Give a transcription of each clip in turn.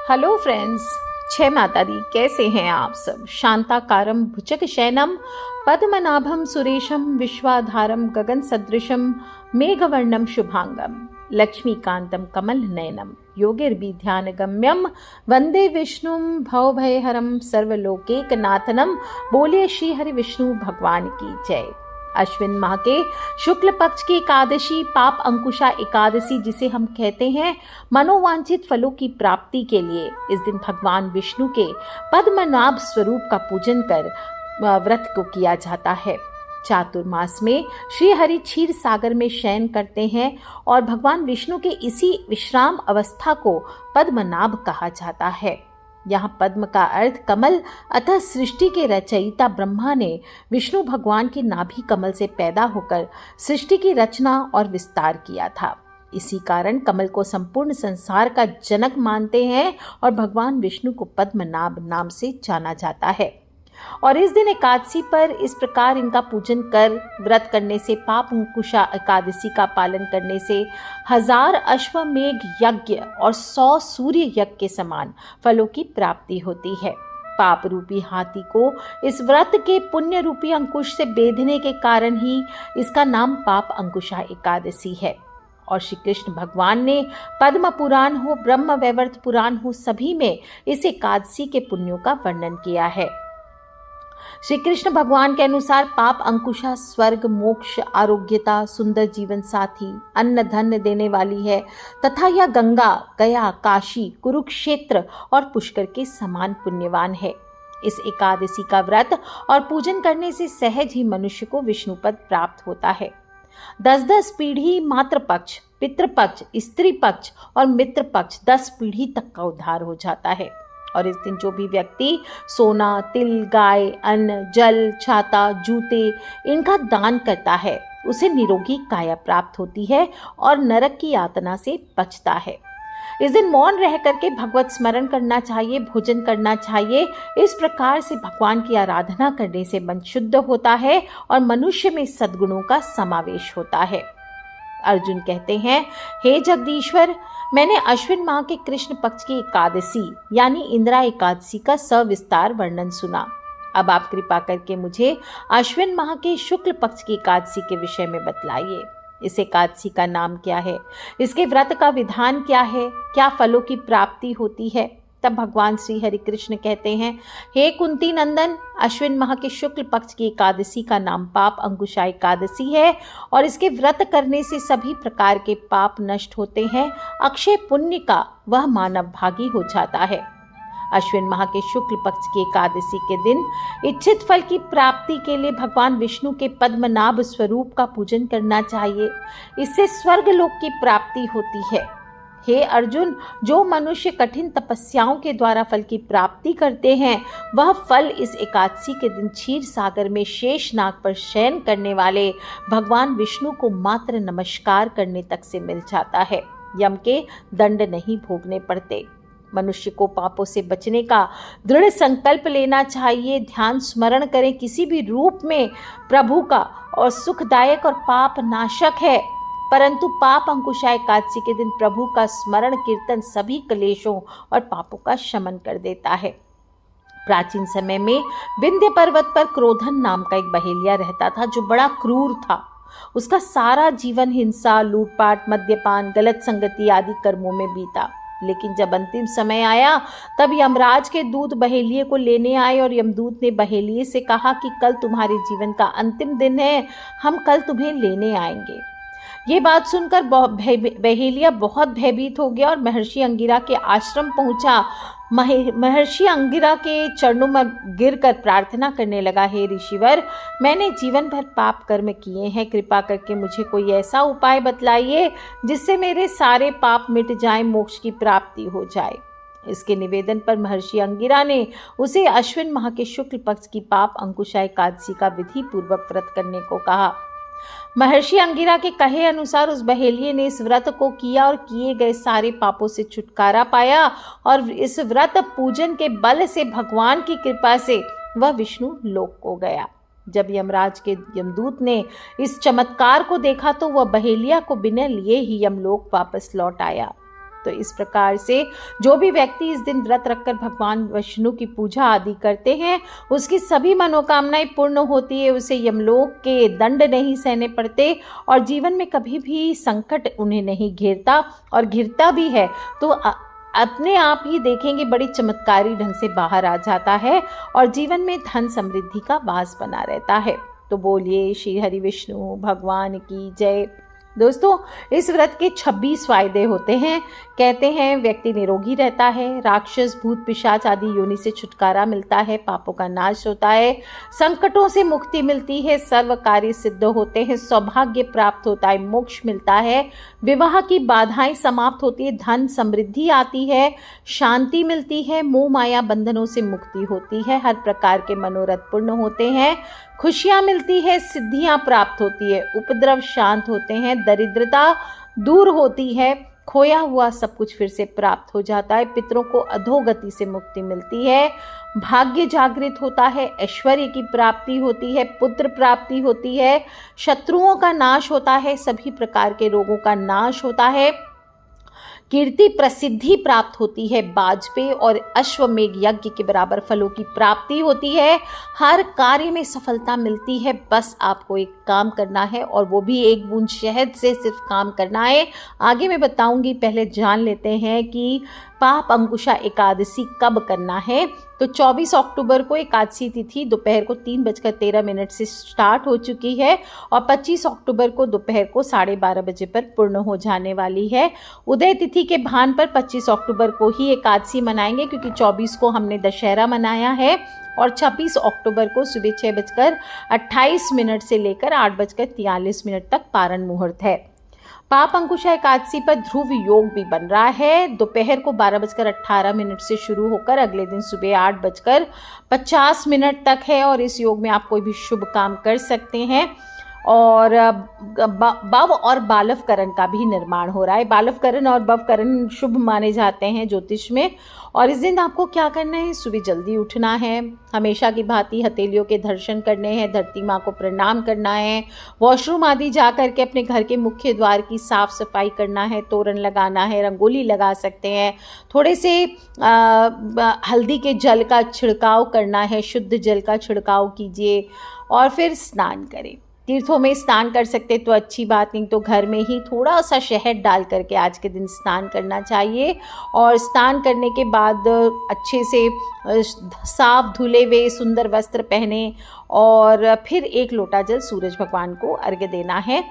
Hello friends, जय माता दी। कैसे हैं आप सब? शांताकारं भुजगशयनं पद्मनाभं सुरेशं विश्वाधारं गगन सदृशं मेघवर्णं शुभांगं लक्ष्मीकांतं कमलनयनं योगिर्विध्यानगम्यं वंदे विष्णुं भवभयहरं सर्वलोकैकनाथनं। बोलिए श्री हरि विष्णु भगवान की जय। अश्विन माह के शुक्ल पक्ष की एकादशी पाप अंकुशा एकादशी, जिसे हम कहते हैं, मनोवांछित फलों की प्राप्ति के लिए इस दिन भगवान विष्णु के पद्मनाभ स्वरूप का पूजन कर व्रत को किया जाता है। चातुर्मास में श्री हरि क्षीर सागर में शयन करते हैं और भगवान विष्णु के इसी विश्राम अवस्था को पद्मनाभ कहा जाता है। यहाँ पद्म का अर्थ कमल, अतः सृष्टि के रचयिता ब्रह्मा ने विष्णु भगवान के नाभि कमल से पैदा होकर सृष्टि की रचना और विस्तार किया था। इसी कारण कमल को संपूर्ण संसार का जनक मानते हैं और भगवान विष्णु को पद्मनाभ नाम से जाना जाता है। और इस दिन एकादशी पर इस प्रकार इनका पूजन कर व्रत करने से, पाप अंकुशा एकादशी का पालन करने से 1000 अश्वमेघ यज्ञ और 100 सूर्य यज्ञ के समान फलों की प्राप्ति होती है। पाप रूपी हाथी को इस व्रत के पुण्य रूपी अंकुश से बेधने के कारण ही इसका नाम पाप अंकुशा एकादशी है। और श्री कृष्ण भगवान ने पद्म पुराण हो, ब्रह्म वैवर्त पुराण हो, सभी में इस एकादशी के पुण्यों का वर्णन किया है। श्री कृष्ण भगवान के अनुसार पाप अंकुशा स्वर्ग, मोक्ष, आरोग्यता, सुंदर जीवन साथी, अन्न धन देने वाली है तथा यह गंगा, गया, काशी, कुरुक्षेत्र और पुष्कर के समान पुण्यवान है। इस एकादशी का व्रत और पूजन करने से सहज ही मनुष्य को विष्णु पद प्राप्त होता है। 10-10 पीढ़ी मातृपक्ष, पितृपक्ष, स्त्री पक्ष और मित्र पक्ष 10 पीढ़ी तक का उद्धार हो जाता है। और इस दिन जो भी व्यक्ति सोना, तिल, गाय, अन्न, जल, छाता, जूते इनका दान करता है उसे निरोगी काया प्राप्त होती है और नरक की यातना से बचता है। इस दिन मौन रह करके भगवत स्मरण करना चाहिए, भोजन करना चाहिए। इस प्रकार से भगवान की आराधना करने से मन शुद्ध होता है और मनुष्य में सद्गुणों का समावेश होता है। अर्जुन कहते हैं, हे जगदीश्वर, मैंने अश्विन माह के कृष्ण पक्ष की एकादशी यानी इंदिरा एकादशी का सविस्तार वर्णन सुना। अब आप कृपा करके मुझे अश्विन माह के शुक्ल पक्ष की एकादशी के विषय में बतलाइए। इस एकादशी का नाम क्या है? इसके व्रत का विधान क्या है? क्या फलों की प्राप्ति होती है? तब भगवान श्री हरि कृष्ण कहते हैं, हे कुंती नंदन, अश्विन माह के शुक्ल पक्ष की एकादशी का नाम पाप अंकुशा एकादशी है और इसके व्रत करने से सभी प्रकार के पाप नष्ट होते हैं। अक्षय पुण्य का वह मानव भागी हो जाता है। अश्विन माह के शुक्ल पक्ष की एकादशी के दिन इच्छित फल की प्राप्ति के लिए भगवान विष्णु के पद्मनाभ स्वरूप का पूजन करना चाहिए। इससे स्वर्ग लोक की प्राप्ति होती है। हे अर्जुन, जो मनुष्य कठिन तपस्याओं के द्वारा फल की प्राप्ति करते हैं वह फल इस एकादशी के दिन क्षीर सागर में शेष नाग पर शयन करने वाले भगवान विष्णु को मात्र नमस्कार करने तक से मिल जाता है। यम के दंड नहीं भोगने पड़ते। मनुष्य को पापों से बचने का दृढ़ संकल्प लेना चाहिए। ध्यान स्मरण करें किसी भी रूप में प्रभु का और सुखदायक और पाप नाशक है। परंतु पाप अंकुशा एकादशी के दिन प्रभु का स्मरण कीर्तन सभी क्लेशों और पापों का शमन कर देता है। प्राचीन समय में विंध्य पर्वत पर क्रोधन नाम का एक बहेलिया रहता था जो बड़ा क्रूर था। उसका सारा जीवन हिंसा, लूटपाट, मद्यपान, गलत संगति आदि कर्मों में बीता। लेकिन जब अंतिम समय आया तब यमराज के दूत बहेलिये को लेने आए और यमदूत ने बहेलिये से कहा कि कल तुम्हारे जीवन का अंतिम दिन है, हम कल तुम्हें लेने आएंगे। ये बात सुनकर बहेलिया बहुत भयभीत हो गया और महर्षि अंगिरा के आश्रम पहुंचा। महर्षि अंगिरा के चरणों में गिरकर प्रार्थना करने लगा, हे ऋषिवर, मैंने जीवन भर पाप कर्म किए हैं, कृपा करके मुझे कोई ऐसा उपाय बतलाइए जिससे मेरे सारे पाप मिट जाएं, मोक्ष की प्राप्ति हो जाए। इसके निवेदन पर महर्षि अंगिरा ने उसे अश्विन माह के शुक्ल पक्ष की पाप अंकुशा एकादशी का विधि पूर्वक व्रत करने को कहा। महर्षि अंगिरा के कहे अनुसार उस बहेलिये ने इस व्रत को किया और किए गए सारे पापों से छुटकारा पाया और इस व्रत पूजन के बल से भगवान की कृपा से वह विष्णु लोक को गया। जब यमराज के यमदूत ने इस चमत्कार को देखा तो वह बहेलिया को बिना लिए ही यमलोक वापस लौट आया। तो इस प्रकार से जो भी व्यक्ति इस दिन व्रत रखकर भगवान विष्णु की पूजा आदि करते हैं उसकी सभी मनोकामनाएं पूर्ण होती है, उसे यमलोक के दंड नहीं सहने पड़ते और जीवन में कभी भी संकट उन्हें नहीं घेरता, और घिरता भी है तो अपने आप ही देखेंगे बड़ी चमत्कारी ढंग से बाहर आ जाता है और जीवन में धन समृद्धि का वास बना रहता है। तो बोलिए श्री हरि विष्णु भगवान की जय। दोस्तों, इस व्रत के 26 फायदे होते हैं। कहते हैं व्यक्ति निरोगी रहता है, राक्षस भूत पिशाच आदि योनि से छुटकारा मिलता है, पापों का नाश होता है, संकटों से मुक्ति मिलती है, सर्व कार्य सिद्ध होते हैं, सौभाग्य प्राप्त होता है, मोक्ष मिलता है, विवाह की बाधाएं समाप्त होती है, धन समृद्धि आती है, शांति मिलती है, मोह माया बंधनों से मुक्ति होती है, हर प्रकार के मनोरथ पूर्ण होते हैं, खुशियां मिलती है, सिद्धियां प्राप्त होती है, उपद्रव शांत होते हैं, दरिद्रता दूर होती है, खोया हुआ सब कुछ फिर से प्राप्त हो जाता है, पितरों को अधोगति से मुक्ति मिलती है, भाग्य जागृत होता है, ऐश्वर्य की प्राप्ति होती है, पुत्र प्राप्ति होती है, शत्रुओं का नाश होता है, सभी प्रकार के रोगों का नाश होता है, कीर्ति प्रसिद्धि प्राप्त होती है, वाजपेयी और अश्वमेघ यज्ञ के बराबर फलों की प्राप्ति होती है, हर कार्य में सफलता मिलती है। बस आपको एक काम करना है और वो भी एक बूंद शहद से सिर्फ काम करना है। आगे मैं बताऊंगी, पहले जान लेते हैं कि पाप अंकुशा एकादशी कब करना है। तो 24 अक्टूबर को एकादशी तिथि दोपहर को 3:13 से स्टार्ट हो चुकी है और 25 अक्टूबर को दोपहर को 12:30 बजे पर पूर्ण हो जाने वाली है। उदय तिथि के भान पर 25 अक्टूबर को ही एकादशी मनाएंगे, क्योंकि 24 को हमने दशहरा मनाया है और 26 अक्टूबर को सुबह 6:28 से लेकर 8:43 तक पारण मुहूर्त है। पाप अंकुशा एकादशी पर ध्रुव योग भी बन रहा है। दोपहर को 12:18 से शुरू होकर अगले दिन सुबह 8:50 तक है और इस योग में आप कोई भी शुभ काम कर सकते हैं। और बव और बालवकरण का भी निर्माण हो रहा है। बालवकरण और बवकरण शुभ माने जाते हैं ज्योतिष में। और इस दिन आपको क्या करना है, सुबह जल्दी उठना है, हमेशा की भांति हथेलियों के दर्शन करने हैं, धरती माँ को प्रणाम करना है, वॉशरूम आदि जा करके अपने घर के मुख्य द्वार की साफ सफाई करना है, तोरण लगाना है, रंगोली लगा सकते हैं, थोड़े से हल्दी के जल का छिड़काव करना है, शुद्ध जल का छिड़काव कीजिए और फिर स्नान करें। तीर्थों में स्नान कर सकते तो अच्छी बात, नहीं तो घर में ही थोड़ा सा शहद डाल करके आज के दिन स्नान करना चाहिए। और स्नान करने के बाद अच्छे से साफ धुले हुए सुंदर वस्त्र पहने और फिर 1 लोटा जल सूरज भगवान को अर्घ्य देना है।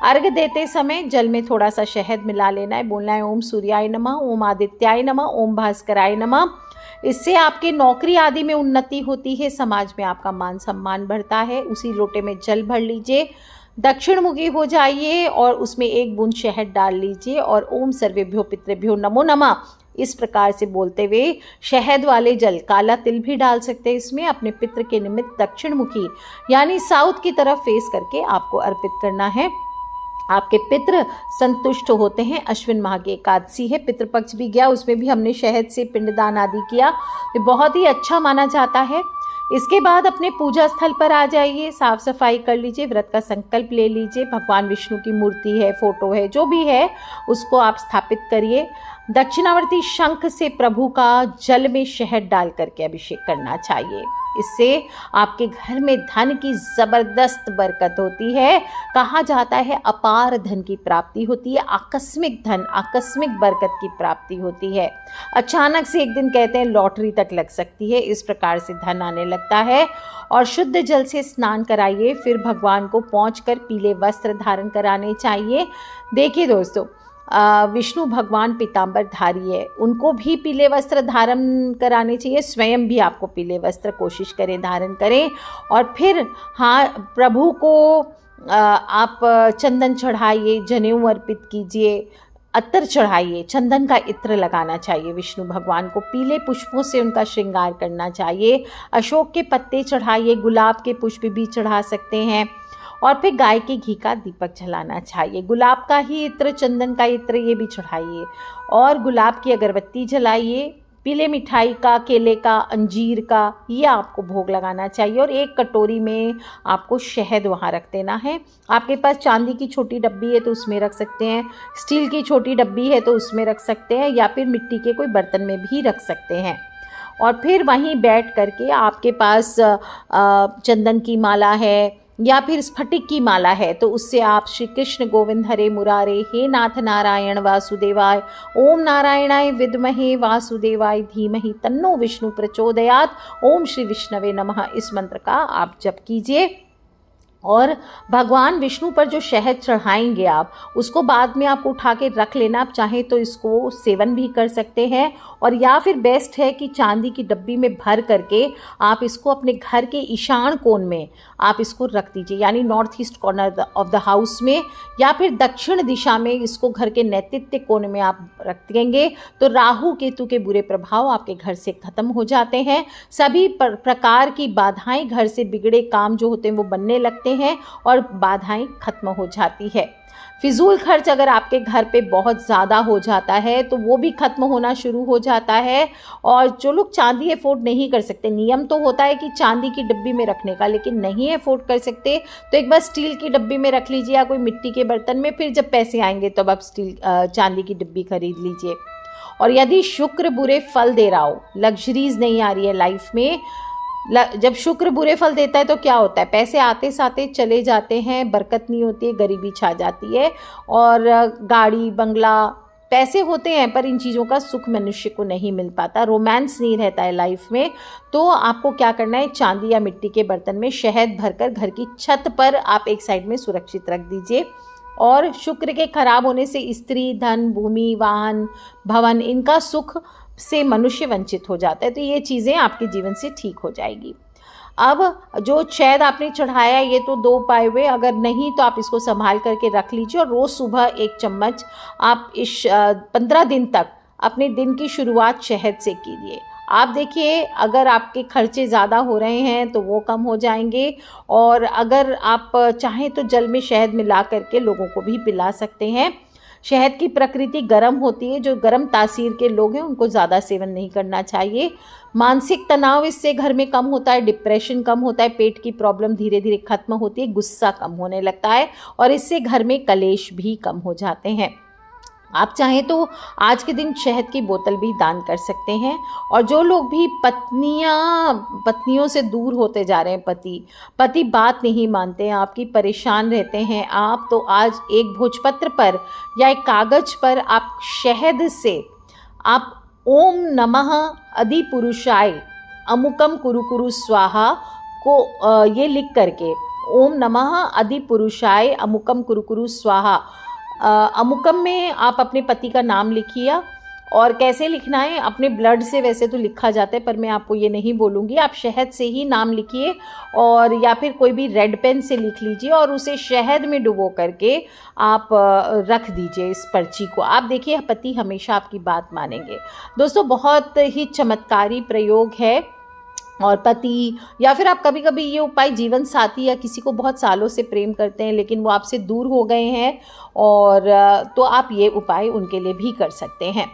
अर्घ्य देते समय जल में थोड़ा सा शहद मिला लेना है, बोलना है ओम सूर्याय नमः, ओम आदित्याय नमः, ओम भास्कराय नमः। इससे आपके नौकरी आदि में उन्नति होती है, समाज में आपका मान सम्मान बढ़ता है। उसी लोटे में जल भर लीजिए, दक्षिण मुखी हो जाइए और उसमें 1 बूंद शहद डाल लीजिए और ओम सर्वेभ्यो पितृभ्यो नमो नमः इस प्रकार से बोलते हुए शहद वाले जल, काला तिल भी डाल सकते हैं इसमें, अपने पितृ के निमित्त दक्षिण मुखी यानी साउथ की तरफ फेस करके आपको अर्पित करना है। आपके पितृ संतुष्ट होते हैं। अश्विन माह की एकादशी है, पितृपक्ष भी गया, उसमें भी हमने शहद से पिंडदान आदि किया, तो बहुत ही अच्छा माना जाता है। इसके बाद अपने पूजा स्थल पर आ जाइए, साफ सफाई कर लीजिए, व्रत का संकल्प ले लीजिए, भगवान विष्णु की मूर्ति है, फोटो है, जो भी है उसको आप स्थापित करिए। दक्षिणावर्ती शंख से प्रभु का जल में शहद डाल करके अभिषेक करना चाहिए। इससे आपके घर में धन की जबरदस्त बरकत होती है। कहा जाता है अपार धन की प्राप्ति होती है, आकस्मिक धन, आकस्मिक बरकत की प्राप्ति होती है। अचानक से एक दिन कहते हैं लॉटरी तक लग सकती है, इस प्रकार से धन आने लगता है। और शुद्ध जल से स्नान कराइए, फिर भगवान को पहुंचकर पीले वस्त्र धारण कराने चाहिए। देखिए दोस्तों, विष्णु भगवान पीताम्बर धारी है, उनको भी पीले वस्त्र धारण कराने चाहिए, स्वयं भी आपको पीले वस्त्र कोशिश करें धारण करें। और फिर हाँ, प्रभु को आप चंदन चढ़ाइए, जनेऊ अर्पित कीजिए, अत्तर चढ़ाइए, चंदन का इत्र लगाना चाहिए विष्णु भगवान को, पीले पुष्पों से उनका श्रृंगार करना चाहिए, अशोक के पत्ते चढ़ाइए, गुलाब के पुष्प भी चढ़ा सकते हैं। और फिर गाय के घी का दीपक जलाना चाहिए, गुलाब का ही इत्र, चंदन का इत्र ये भी चढ़ाइए और गुलाब की अगरबत्ती जलाइए, पीले मिठाई का, केले का, अंजीर का, ये आपको भोग लगाना चाहिए। और एक कटोरी में आपको शहद वहाँ रख देना है। आपके पास चांदी की छोटी डब्बी है तो उसमें रख सकते हैं, स्टील की छोटी डब्बी है तो उसमें रख सकते हैं, या फिर मिट्टी के कोई बर्तन में भी रख सकते हैं। और फिर वहीं बैठ करके आपके पास चंदन की माला है या फिर स्फटिक की माला है तो उससे आप श्री कृष्ण गोविंद हरे मुरारे, हे नाथ नारायण वासुदेवाय, ओम नारायणाय विद्महे वासुदेवाय धीमहि तन्नो विष्णु प्रचोदयात्, ओम श्री विष्णवे नमः, इस मंत्र का आप जप कीजिए। और भगवान विष्णु पर जो शहद चढ़ाएंगे आप, उसको बाद में आप उठा के रख लेना। आप चाहें तो इसको सेवन भी कर सकते हैं, और या फिर बेस्ट है कि चांदी की डब्बी में भर करके आप इसको अपने घर के ईशान कोण में आप इसको रख दीजिए, यानी north east corner of the house में, या फिर दक्षिण दिशा में इसको घर के नैऋत्य कोण में आप रख देंगे तो राहु केतु के बुरे प्रभाव आपके घर से खत्म हो जाते हैं। सभी प्रकार की बाधाएं, घर से बिगड़े काम जो होते हैं वो बनने लगते हैं और बाधाएं खत्म हो जाती है। फिजूल खर्च अगर आपके घर पे बहुत ज़्यादा हो जाता है तो वो भी खत्म होना शुरू हो जाता है। और जो लोग चांदी अफोर्ड नहीं कर सकते, नियम तो होता है कि चांदी की डब्बी में रखने का, लेकिन नहीं अफोर्ड कर सकते तो एक बार स्टील की डब्बी में रख लीजिए या कोई मिट्टी के बर्तन में, फिर जब पैसे आएंगे तब आप चांदी की डब्बी खरीद लीजिए। और यदि शुक्र बुरे फल दे रहा हो, लग्जरीज नहीं आ रही है लाइफ में, जब शुक्र बुरे फल देता है तो क्या होता है, पैसे आते साथे चले जाते हैं, बरकत नहीं होती है, गरीबी छा जाती है, और गाड़ी बंगला पैसे होते हैं पर इन चीज़ों का सुख मनुष्य को नहीं मिल पाता, रोमांस नहीं रहता है लाइफ में। तो आपको क्या करना है, चांदी या मिट्टी के बर्तन में शहद भरकर घर की छत पर आप एक साइड में सुरक्षित रख दीजिए। और शुक्र के खराब होने से स्त्री, धन, भूमि, वाहन, भवन, इनका सुख से मनुष्य वंचित हो जाता है। तो ये चीज़ें आपके जीवन से ठीक हो जाएगी। अब जो शहद आपने चढ़ाया ये तो 2 उपाय हुए, अगर नहीं तो आप इसको संभाल करके रख लीजिए और रोज़ सुबह 1 चम्मच आप इस 15 दिन तक अपने दिन की शुरुआत शहद से कीजिए। आप देखिए अगर आपके खर्चे ज़्यादा हो रहे हैं तो वो कम हो जाएंगे, और अगर आप चाहें तो जल में शहद मिला करके लोगों को भी पिला सकते हैं। शहद की प्रकृति गर्म होती है, जो गर्म तासीर के लोग हैं उनको ज़्यादा सेवन नहीं करना चाहिए। मानसिक तनाव इससे घर में कम होता है, डिप्रेशन कम होता है, पेट की प्रॉब्लम धीरे धीरे खत्म होती है, गुस्सा कम होने लगता है, और इससे घर में कलेश भी कम हो जाते हैं। आप चाहें तो आज के दिन शहद की बोतल भी दान कर सकते हैं। और जो लोग भी पत्नियों से दूर होते जा रहे हैं, पति बात नहीं मानते हैं, आपकी परेशान रहते हैं आप, तो आज एक भोजपत्र पर या एक कागज़ पर आप शहद से आप ओम नमः अधिपुरुषाय अमुकम कुरु कुरु स्वाहा को ये लिख करके, ओम नमः अधिपुरुषाय अमुकम कुरु कुरु स्वाहा, अमुकम में आप अपने पति का नाम लिखिए। और कैसे लिखना है, अपने ब्लड से वैसे तो लिखा जाता है पर मैं आपको ये नहीं बोलूँगी, आप शहद से ही नाम लिखिए, और या फिर कोई भी रेड पेन से लिख लीजिए और उसे शहद में डुबो करके आप रख दीजिए इस पर्ची को। आप देखिए पति हमेशा आपकी बात मानेंगे। दोस्तों बहुत ही चमत्कारी प्रयोग है। और पति या फिर आप कभी कभी ये उपाय जीवन साथी या किसी को बहुत सालों से प्रेम करते हैं लेकिन वो आपसे दूर हो गए हैं, और तो आप ये उपाय उनके लिए भी कर सकते हैं।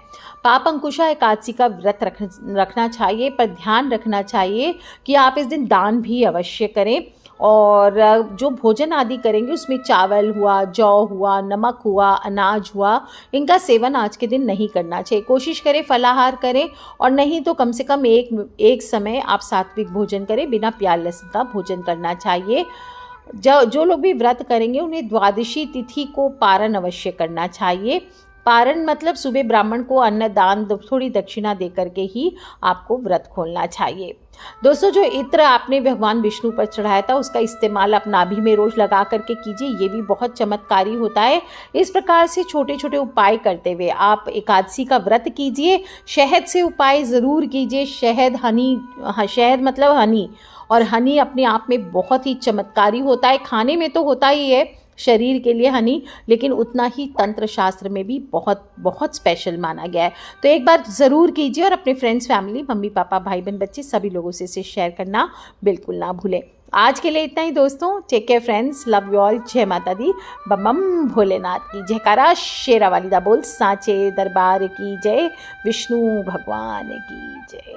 पाप अंकुशा एकादशी का व्रत रखना चाहिए, पर ध्यान रखना चाहिए कि आप इस दिन दान भी अवश्य करें। और जो भोजन आदि करेंगे उसमें चावल हुआ, जौ हुआ, नमक हुआ, अनाज हुआ, इनका सेवन आज के दिन नहीं करना चाहिए। कोशिश करें फलाहार करें, और नहीं तो कम से कम एक समय आप सात्विक भोजन करें, बिना प्याज लहसुन का भोजन करना चाहिए। जो लोग भी व्रत करेंगे उन्हें द्वादशी तिथि को पारण अवश्य करना चाहिए। पारण मतलब सुबह ब्राह्मण को अन्न दान, थोड़ी दक्षिणा दे करके ही आपको व्रत खोलना चाहिए। दोस्तों जो इत्र आपने भगवान विष्णु पर चढ़ाया था उसका इस्तेमाल आप नाभि में रोज लगा करके कीजिए, ये भी बहुत चमत्कारी होता है। इस प्रकार से छोटे छोटे उपाय करते हुए आप एकादशी का व्रत कीजिए। शहद से उपाय ज़रूर कीजिए। शहद शहद मतलब हनी, और हनी अपने आप में बहुत ही चमत्कारी होता है। खाने में तो होता ही है शरीर के लिए हनी, लेकिन उतना ही तंत्र शास्त्र में भी बहुत बहुत स्पेशल माना गया है। तो एक बार ज़रूर कीजिए और अपने फ्रेंड्स, फैमिली, मम्मी पापा, भाई बहन, बच्चे सभी लोगों से इसे शेयर करना बिल्कुल ना भूलें। आज के लिए इतना ही दोस्तों। Take care friends, love you all. जय माता दी। बम भोलेनाथ की जयकारा। शेरा वाली दा बोल। सांचे दरबार की जय। विष्णु भगवान की जय।